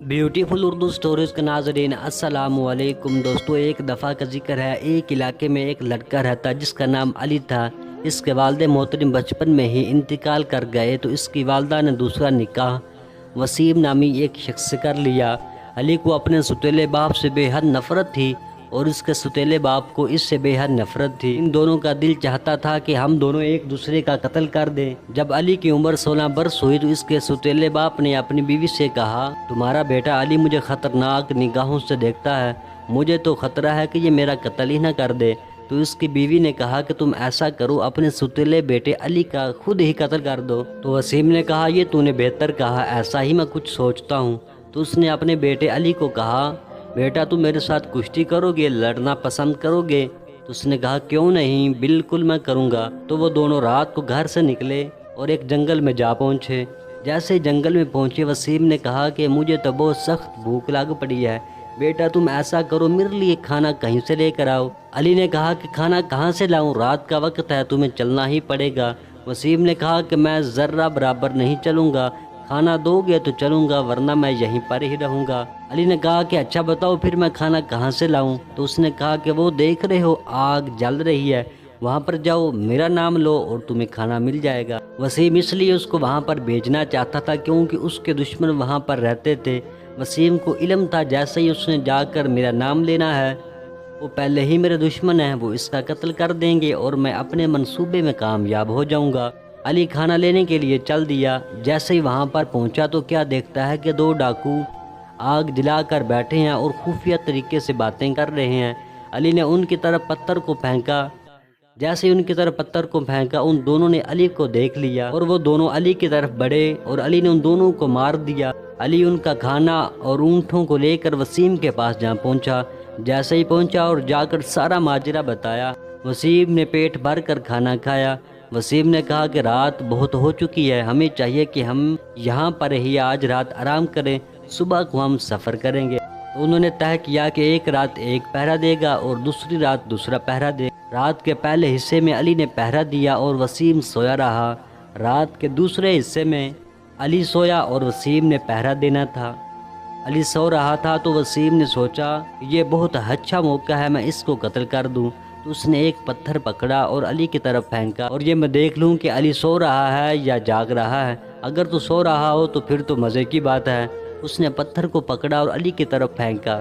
Beautiful Urdu stories کے ناظرین السلام علیکم دوستو، ایک دفعہ کا ذکر ہے، ایک علاقے میں ایک لڑکا رہتا جس کا نام علی تھا۔ اس کے والد محترم بچپن میں ہی انتقال کر گئے تو اس کی والدہ نے دوسرا نکاح وسیم نامی ایک شخص سے کر لیا۔ علی کو اپنے ستیلے باپ سے بے حد نفرت تھی اور اس کے ستیلے باپ کو اس سے بے حد نفرت تھی۔ ان دونوں کا دل چاہتا تھا کہ ہم دونوں ایک دوسرے کا قتل کر دیں۔ جب علی کی عمر 16 برس ہوئی تو اس کے ستیلے باپ نے اپنی بیوی سے کہا، تمہارا بیٹا علی مجھے خطرناک نگاہوں سے دیکھتا ہے، مجھے تو خطرہ ہے کہ یہ میرا قتل ہی نہ کر دے۔ تو اس کی بیوی نے کہا کہ تم ایسا کرو، اپنے ستیلے بیٹے علی کا خود ہی قتل کر دو۔ تو وسیم نے کہا، یہ تو نے بہتر کہا، ایسا ہی میں کچھ سوچتا ہوں۔ تو اس نے اپنے بیٹے علی کو کہا، بیٹا تم میرے ساتھ کشتی کرو گے، لڑنا پسند کرو گے؟ تو اس نے کہا، کیوں نہیں، بالکل میں کروں گا۔ تو وہ دونوں رات کو گھر سے نکلے اور ایک جنگل میں جا پہنچے۔ جیسے جنگل میں پہنچے وسیم نے کہا کہ مجھے تو بہت سخت بھوک لگ پڑی ہے، بیٹا تم ایسا کرو میرے لیے کھانا کہیں سے لے کر آؤ۔ علی نے کہا کہ کھانا کہاں سے لاؤں، رات کا وقت ہے، تمہیں چلنا ہی پڑے گا۔ وسیم نے کہا کہ میں ذرہ برابر نہیں چلوں گا، کھانا دو گے تو چلوں گا ورنہ میں یہیں پر ہی رہوں گا۔ علی نے کہا کہ اچھا بتاؤ پھر میں کھانا کہاں سے لاؤں؟ تو اس نے کہا کہ وہ دیکھ رہے ہو آگ جل رہی ہے، وہاں پر جاؤ، میرا نام لو اور تمہیں کھانا مل جائے گا۔ وسیم اس لیے اس کو وہاں پر بھیجنا چاہتا تھا کیونکہ اس کے دشمن وہاں پر رہتے تھے۔ وسیم کو علم تھا جیسے ہی اس نے جا کر میرا نام لینا ہے، وہ پہلے ہی میرے دشمن ہیں، وہ اس کا قتل کر دیں گے اور میں اپنے منصوبے میں کامیاب ہو جاؤں گا۔ علی کھانا لینے کے لیے چل دیا۔ جیسے ہی وہاں پر پہنچا تو کیا دیکھتا ہے کہ دو ڈاکو آگ جلا کر بیٹھے ہیں اور خفیہ طریقے سے باتیں کر رہے ہیں۔ علی نے ان کی طرف پتھر کو پھینکا۔ جیسے ہی ان کی طرف پتھر کو پھینکا ان دونوں نے علی کو دیکھ لیا اور وہ دونوں علی کی طرف بڑھے اور علی نے ان دونوں کو مار دیا۔ علی ان کا کھانا اور اونٹوں کو لے کر وسیم کے پاس جا پہنچا۔ جیسے ہی پہنچا اور جا کر سارا ماجرا بتایا، وسیم نے پیٹ بھر کر کھانا کھایا۔ وسیم نے کہا کہ رات بہت ہو چکی ہے، ہمیں چاہیے کہ ہم یہاں پر ہی آج رات آرام کریں، صبح کو ہم سفر کریں گے۔ تو انہوں نے طے کیا کہ ایک رات ایک پہرا دے گا اور دوسری رات دوسرا پہرا دے گا۔ رات کے پہلے حصے میں علی نے پہرا دیا اور وسیم سویا رہا۔ رات کے دوسرے حصے میں علی سویا اور وسیم نے پہرا دینا تھا۔ علی سو رہا تھا تو وسیم نے سوچا کہ یہ بہت اچھا موقع ہے، میں اس کو قتل کر دوں۔ تو اس نے ایک پتھر پکڑا اور علی کی طرف پھینکا اور یہ میں دیکھ لوں کہ علی سو رہا ہے یا جاگ رہا ہے، اگر تو سو رہا ہو تو پھر تو مزے کی بات ہے۔ اس نے پتھر کو پکڑا اور علی کی طرف پھینکا۔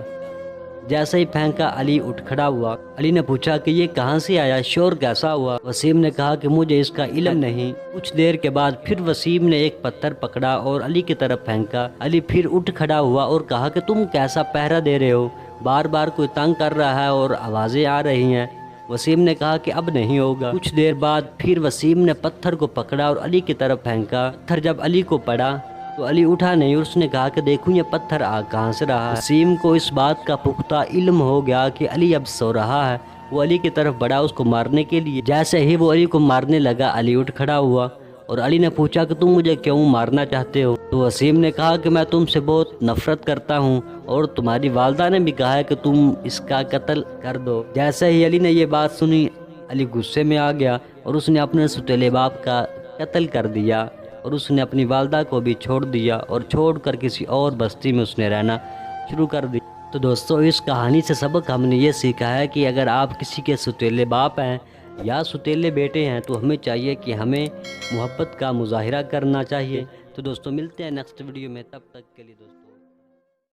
جیسے ہی پھینکا علی اٹھ کھڑا ہوا۔ علی نے پوچھا کہ یہ کہاں سے آیا، شور کیسا ہوا؟ وسیم نے کہا کہ مجھے اس کا علم نہیں۔ کچھ دیر کے بعد پھر وسیم نے ایک پتھر پکڑا اور علی کی طرف پھینکا۔ علی پھر اٹھ کھڑا ہوا اور کہا کہ تم کیسا پہرا دے رہے ہو، بار بار کوئی تنگ کر رہا ہے اور آوازیں آ رہی ہیں۔ وسیم نے کہا کہ اب نہیں ہوگا۔ کچھ دیر بعد پھر وسیم نے پتھر کو پکڑا اور علی کی طرف پھینکا۔ پتھر جب علی کو پڑا تو علی اٹھا نہیں اور اس نے کہا کہ دیکھوں یہ پتھر آ کہاں سے رہا ہے۔ وسیم کو اس بات کا پختہ علم ہو گیا کہ علی اب سو رہا ہے۔ وہ علی کی طرف بڑھا اس کو مارنے کے لیے۔ جیسے ہی وہ علی کو مارنے لگا علی اٹھ کھڑا ہوا اور علی نے پوچھا کہ تم مجھے کیوں مارنا چاہتے ہو؟ تو وسیم نے کہا کہ میں تم سے بہت نفرت کرتا ہوں اور تمہاری والدہ نے بھی کہا ہے کہ تم اس کا قتل کر دو۔ جیسے ہی علی نے یہ بات سنی علی غصے میں آ گیا اور اس نے اپنے ستیلے باپ کا قتل کر دیا اور اس نے اپنی والدہ کو بھی چھوڑ دیا اور چھوڑ کر کسی اور بستی میں اس نے رہنا شروع کر دیا۔ تو دوستو اس کہانی سے سبق ہم نے یہ سیکھا ہے کہ اگر آپ کسی کے ستیلے باپ ہیں یا ستیلے بیٹے ہیں تو ہمیں چاہیے کہ ہمیں محبت کا مظاہرہ کرنا چاہیے۔ تو دوستو ملتے ہیں نیکسٹ ویڈیو میں، تب تک کے لیے دوستو۔